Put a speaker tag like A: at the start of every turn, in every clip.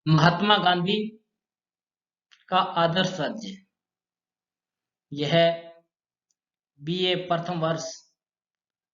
A: महात्मा गांधी का आदर्श राज्य। यह बीए प्रथम वर्ष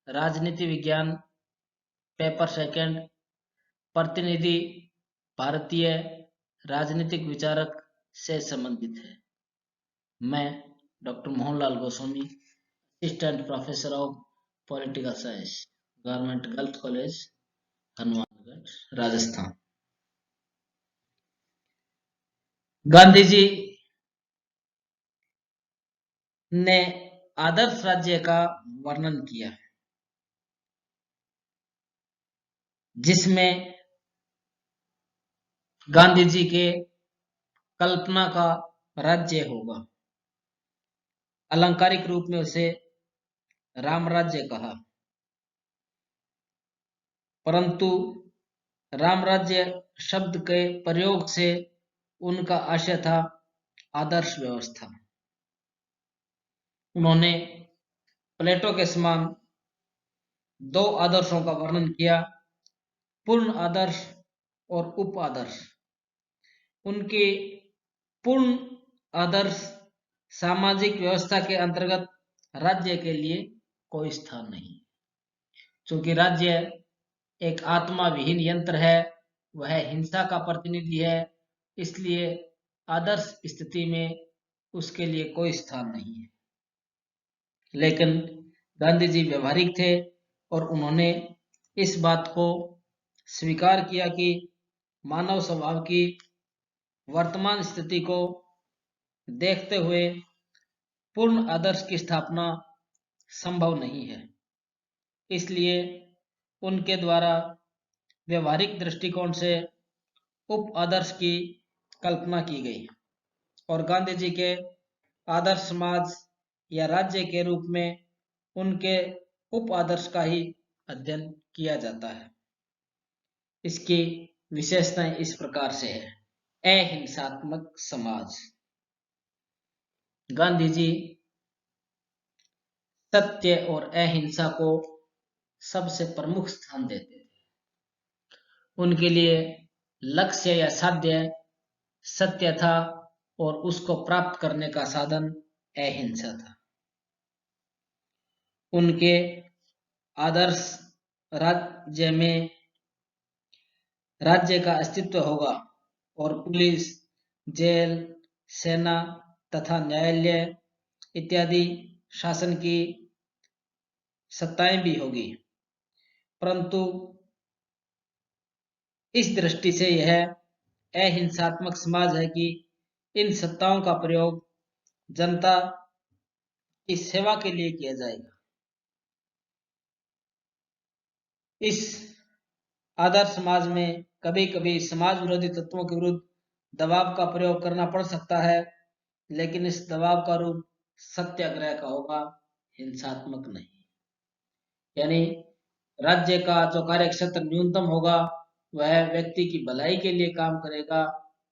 A: राजनीति विज्ञान पेपर सेकंड प्रतिनिधि भारतीय राजनीतिक विचारक से संबंधित है। मैं doctor Mohanlal Goswami, assistant professor of political science, government girls college, Hanumangarh, Rajasthan. Gandhi ji ने आदर्श राज्य का वर्णन किया, जिसमें गांधी जी के कल्पना का राज्य होगा। अलंकारिक रूप में उसे राम राज्य कहा, परंतु राम राज्य शब्द के प्रयोग से उनका आशय था आदर्श व्यवस्था। उन्होंने प्लेटो के समान दो आदर्शों का वर्णन किया, पूर्ण आदर्श और उप आदर्श। उनके पूर्ण आदर्श सामाजिक व्यवस्था के अंतर्गत राज्य के लिए कोई स्थान नहीं, क्योंकि राज्य एक आत्मा विहीन यंत्र है, वह हिंसा का प्रतिनिधि है, इसलिए आदर्श स्थिति में उसके लिए कोई स्थान नहीं है। लेकिन गांधी जी व्यवहारिक थे और उन्होंने इस बात को स्वीकार किया कि मानव स्वभाव की वर्तमान स्थिति को देखते हुए पूर्ण आदर्श की स्थापना संभव नहीं है। इसलिए उनके द्वारा व्यवहारिक दृष्टिकोण से उप आदर्श की कल्पना की गई और गांधी जी के आदर्श समाज या राज्य के रूप में उनके उप आदर्श का ही अध्ययन किया जाता है। इसकी विशेषताएं इस प्रकार से है। अहिंसात्मक समाज। गांधी जी सत्य और अहिंसा को सबसे प्रमुख स्थान देते थे। उनके लिए लक्ष्य या साध्य सत्य था और उसको प्राप्त करने का साधन अहिंसा था। उनके आदर्श राज्य में राज्य का अस्तित्व होगा और पुलिस, जेल, सेना तथा न्यायालय इत्यादि शासन की सत्ताएं भी होगी, परंतु इस दृष्टि से यह अहिंसात्मक समाज है कि इन सत्ताओं का प्रयोग जनता की सेवा के लिए किया जाएगा। इस आदर्श समाज में कभी कभी समाज विरोधी तत्वों के विरुद्ध दबाव का प्रयोग करना पड़ सकता है, लेकिन इस दबाव का रूप सत्याग्रह का होगा, हिंसात्मक नहीं। यानी राज्य का जो कार्य क्षेत्र न्यूनतम होगा वह व्यक्ति की भलाई के लिए काम करेगा,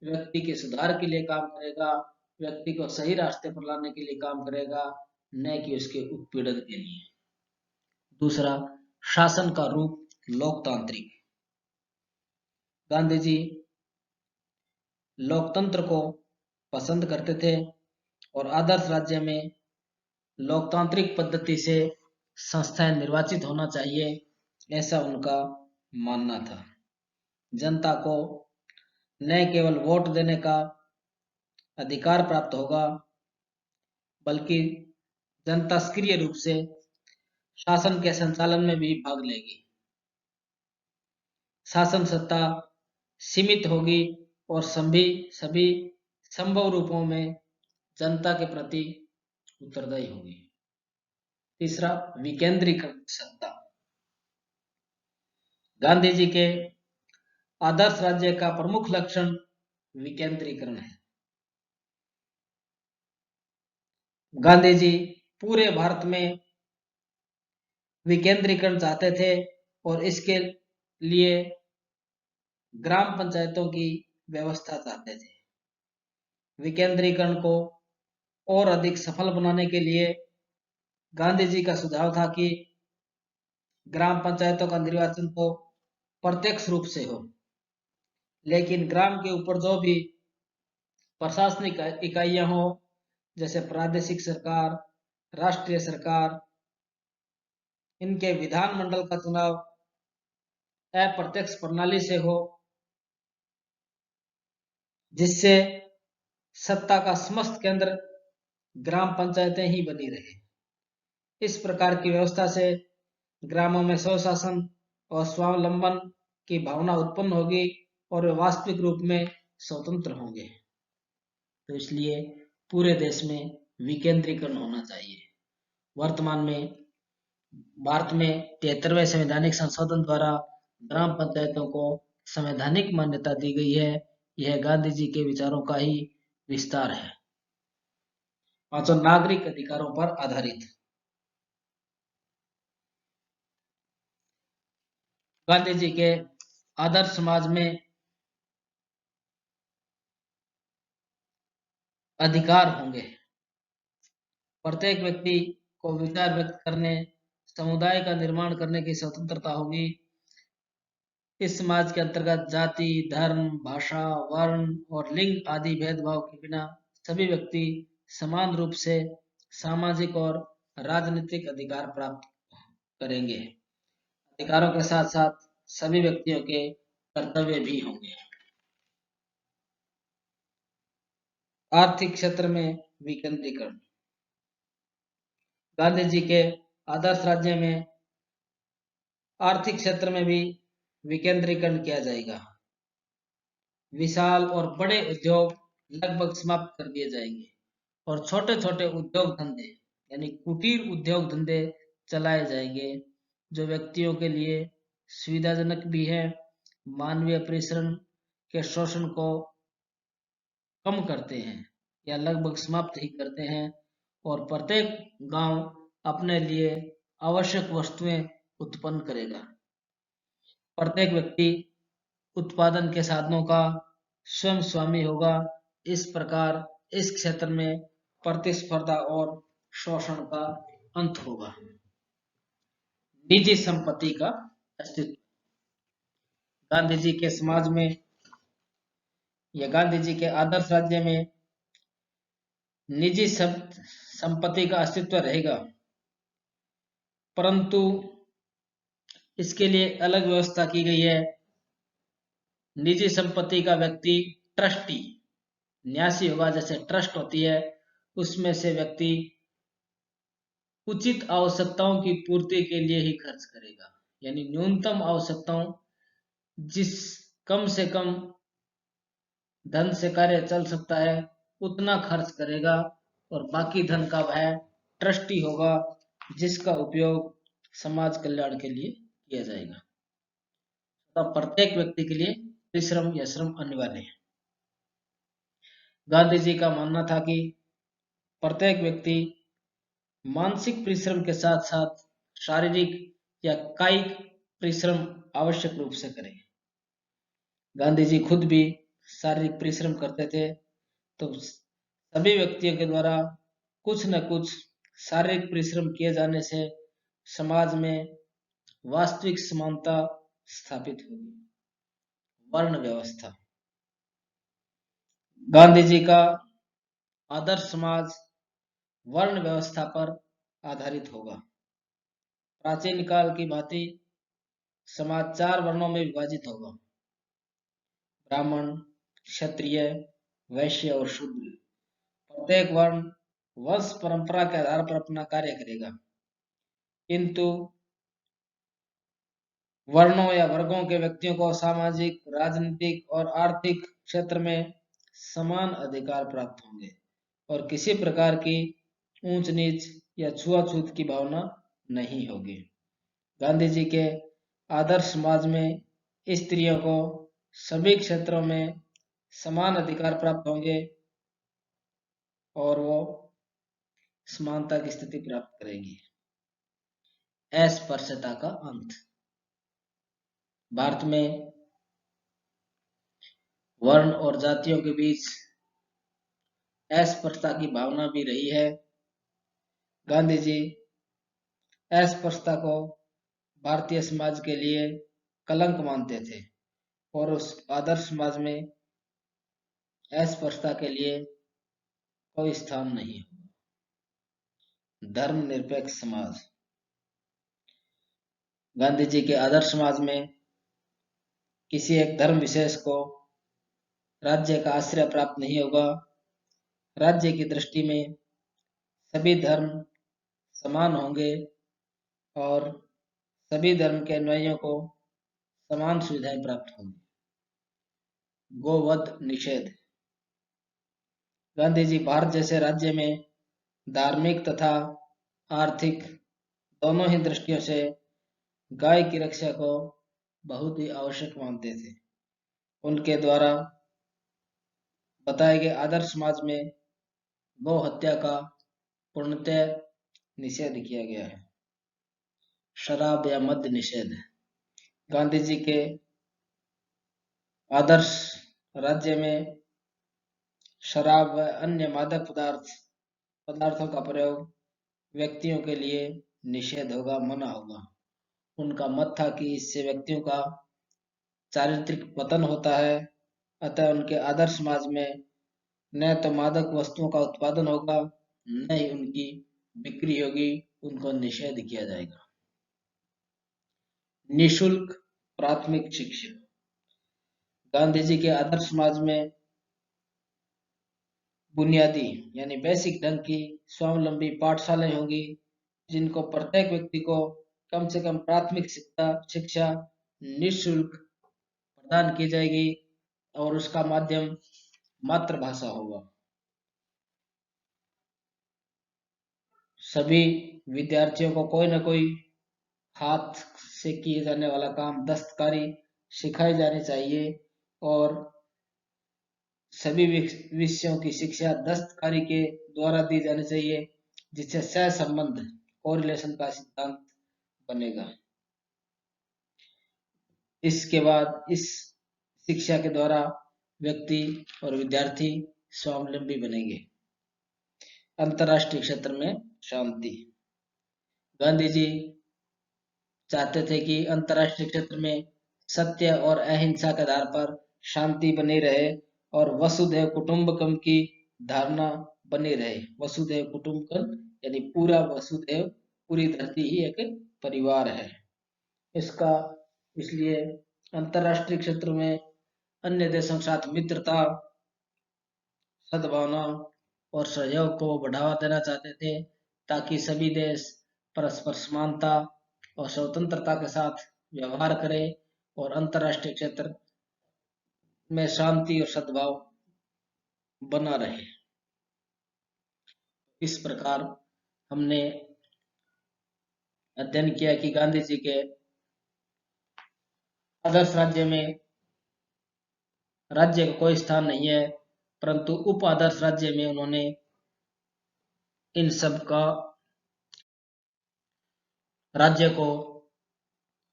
A: व्यक्ति के सुधार के लिए काम करेगा, व्यक्ति को सही रास्ते पर लाने के लिए काम करेगा, न कि उसके उत्पीड़न के लिए। दूसरा, शासन का रूप लोकतांत्रिक। गांधी जी लोकतंत्र को पसंद करते थे और आदर्श राज्य में लोकतांत्रिक पद्धति से संस्थाएं निर्वाचित होना चाहिए, ऐसा उनका मानना था। जनता को न केवल वोट देने का अधिकार प्राप्त होगा, बल्कि जनता सक्रिय रूप से शासन के संचालन में भी भाग लेगी। शासन सत्ता सीमित होगी और सभी संभव रूपों में जनता के प्रति उत्तरदायी होगी। तीसरा, विकेंद्रीकृत सत्ता। गांधी जी के आदर्श राज्य का प्रमुख लक्षण विकेंद्रीकरण है। गांधी जी पूरे भारत में विकेंद्रीकरण चाहते थे और इसके लिए ग्राम पंचायतों की व्यवस्था चाहते थे। विकेंद्रीकरण को और अधिक सफल बनाने के लिए गांधी जी का सुझाव था कि ग्राम पंचायतों का निर्वाचन तो प्रत्यक्ष रूप से हो, लेकिन ग्राम के ऊपर जो भी प्रशासनिक इकाइयां हो, जैसे प्रादेशिक सरकार, राष्ट्रीय सरकार, इनके विधानमंडल का चुनाव अप्रत्यक्ष प्रणाली से हो, जिससे सत्ता का समस्त केंद्र ग्राम पंचायतें ही बनी रहे। इस प्रकार की व्यवस्था से ग्रामों में स्वशासन और स्वावलंबन की भावना उत्पन्न होगी और वे वास्तविक रूप में स्वतंत्र होंगे। तो इसलिए पूरे देश में विकेंद्रीकरण होना चाहिए। वर्तमान में भारत में 73वें संवैधानिक संशोधन द्वारा ग्राम पंचायतों को संवैधानिक मान्यता दी गई है। यह गांधी जी के विचारों का ही विस्तार है। पांचों नागरिक अधिकारों पर आधारित। गांधी जी के आदर्श समाज में अधिकार होंगे। प्रत्येक व्यक्ति को विचार व्यक्त करने, समुदाय का निर्माण करने की स्वतंत्रता होगी। इस समाज के अंतर्गत जाति, धर्म, भाषा, वर्ण और लिंग आदि भेदभाव के बिना सभी व्यक्ति समान रूप से सामाजिक और राजनीतिक अधिकार प्राप्त करेंगे। अधिकारों के साथ साथ सभी व्यक्तियों के कर्तव्य भी होंगे। आर्थिक क्षेत्र में विकेंद्रीकरण। गांधी जी के आदर्श राज्य में आर्थिक क्षेत्र में भी विकेंद्रीकरण किया जाएगा। विशाल और बड़े उद्योग लगभग समाप्त कर दिए जाएंगे और छोटे छोटे उद्योग धंधे यानी कुटीर उद्योग धंधे चलाए जाएंगे, जो व्यक्तियों के लिए सुविधाजनक भी है, मानवीय परिश्रम के शोषण को कम करते हैं या लगभग समाप्त ही करते हैं और प्रत्येक गांव अपने लिए आवश्यक वस्तुएं उत्पन्न करेगा। प्रत्येक व्यक्ति उत्पादन के साधनों का स्वयं स्वामी होगा। इस प्रकार इस क्षेत्र में प्रतिस्पर्धा और शोषण का अंत होगा। निजी संपत्ति का अस्तित्व। गांधी जी के समाज में या गांधी जी के आदर्श राज्य में निजी संपत्ति का अस्तित्व रहेगा, परंतु इसके लिए अलग व्यवस्था की गई है। निजी संपत्ति का व्यक्ति ट्रस्टी, न्यासी होगा। जैसे ट्रस्ट होती है, उसमें से व्यक्ति उचित आवश्यकताओं की पूर्ति के लिए ही खर्च करेगा, यानी न्यूनतम आवश्यकताओं, जिस कम से कम धन से कार्य चल सकता है उतना खर्च करेगा और बाकी धन का वह ट्रस्टी होगा, जिसका उपयोग समाज कल्याण के लिए किया जाएगा। तो प्रत्येक व्यक्ति के लिए परिश्रम या श्रम अनिवार्य है। गांधी जी का मानना था कि प्रत्येक व्यक्ति मानसिक परिश्रम के साथ साथ शारीरिक या कायिक परिश्रम आवश्यक रूप से करे। गांधी जी खुद भी शारीरिक परिश्रम करते थे, तो सभी व्यक्तियों के द्वारा कुछ न कुछ शारीरिक परिश्रम किए जाने से समाज में वास्तविक समानता स्थापित होगी। वर्ण व्यवस्था। गांधी जी का आदर्श समाज वर्ण व्यवस्था पर आधारित होगा। प्राचीन काल की भांति समाज 4 वर्णों में विभाजित होगा: ब्राह्मण, क्षत्रिय, वैश्य और शूद्र। प्रत्येक वर्ण वंश परंपरा के आधार पर अपना कार्य करेगा, किंतु वर्णों या वर्गों के व्यक्तियों को सामाजिक, राजनीतिक और आर्थिक क्षेत्र में समान अधिकार प्राप्त होंगे और किसी प्रकार की ऊंच नीच या छुआछूत की भावना नहीं होगी। गांधी जी के आदर्श समाज में स्त्रियों को सभी क्षेत्रों में समान अधिकार प्राप्त होंगे और वो समानता की स्थिति प्राप्त करेगी। अस्पृश्यता का अंत। भारत में वर्ण और जातियों के बीच अस्पृश्यता की भावना भी रही है। गांधी जी अस्पृश्यता को भारतीय समाज के लिए कलंक मानते थे और उस आदर्श समाज में अस्पृश्यता के लिए कोई स्थान नहीं। धर्मनिरपेक्ष समाज। गांधी जी के आदर्श समाज में किसी एक धर्म विशेष को राज्य का आश्रय प्राप्त नहीं होगा। राज्य की दृष्टि में सभी धर्म समान होंगे और सभी धर्म के अनुयायियों को समान सुविधाएं प्राप्त होंगी। गोवध निषेध। गांधी जी भारत जैसे राज्य में धार्मिक तथा आर्थिक दोनों ही दृष्टियों से गाय की रक्षा को बहुत ही आवश्यक मानते थे। उनके द्वारा बताए गए आदर्श समाज में गौ हत्या का पूर्णतः निषेध किया गया है। शराब या मद्य निषेध। गांधी जी के आदर्श राज्य में शराब व अन्य मादक पदार्थों का प्रयोग व्यक्तियों के लिए निषेध होगा, मना होगा। उनका मत था कि इससे व्यक्तियों का चारित्रिक पतन होता है, अतः उनके आदर्श समाज में न तो मादक वस्तुओं का उत्पादन होगा, न ही उनकी बिक्री होगी, उनको निषेध किया जाएगा। निःशुल्क प्राथमिक शिक्षा। गांधी जी के आदर्श समाज में बुनियादी यानी बेसिक ढंग की स्वावलंबी पाठशालाएं होंगी, जिनको प्रत्येक व्यक्ति को कम से कम प्राथमिक शिक्षा निःशुल्क प्रदान की जाएगी और उसका माध्यम मातृभाषा होगा। सभी विद्यार्थियों को कोई न कोई हाथ से किए जाने वाला काम, दस्तकारी सिखाई जानी चाहिए और सभी विषयों की शिक्षा दस्तकारी के द्वारा दी जानी चाहिए, जिससे सहसंबंध कोरिलेशन का सिद्धांत बनेगा। इसके बाद इस शिक्षा के द्वारा व्यक्ति और विद्यार्थी स्वावलंबी बनेंगे। अंतर्राष्ट्रीय क्षेत्र में शांति। गांधी जी चाहते थे कि अंतर्राष्ट्रीय क्षेत्र में सत्य और अहिंसा के आधार पर शांति बनी रहे और वसुधैव कुटुंबकम की धारणा बनी रहे। वसुधैव कुटुंबकम यानी पूरा वसुधैव, पूरी धरती ही एक परिवार है। इसका इसलिए अंतर्राष्ट्रीय क्षेत्र में अन्य देशों के साथ मित्रता, सद्भावना और सहयोग को बढ़ावा देना चाहते थे, ताकि सभी देश परस्पर समानता और स्वतंत्रता के साथ व्यवहार करें और अंतर्राष्ट्रीय क्षेत्र में शांति और सद्भाव बना रहे। इस प्रकार हमने अध्ययन किया कि गांधी जी के आदर्श राज्य में राज्य का कोई स्थान नहीं है, परंतु उप आदर्श राज्य में उन्होंने इन सब का राज्य को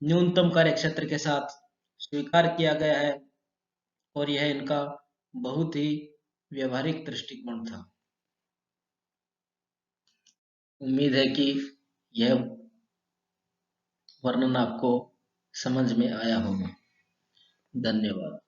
A: न्यूनतम कार्य क्षेत्र के साथ स्वीकार किया गया है और यह इनका बहुत ही व्यवहारिक दृष्टिकोण था। उम्मीद है कि यह वर्णन आपको समझ में आया होगा। धन्यवाद।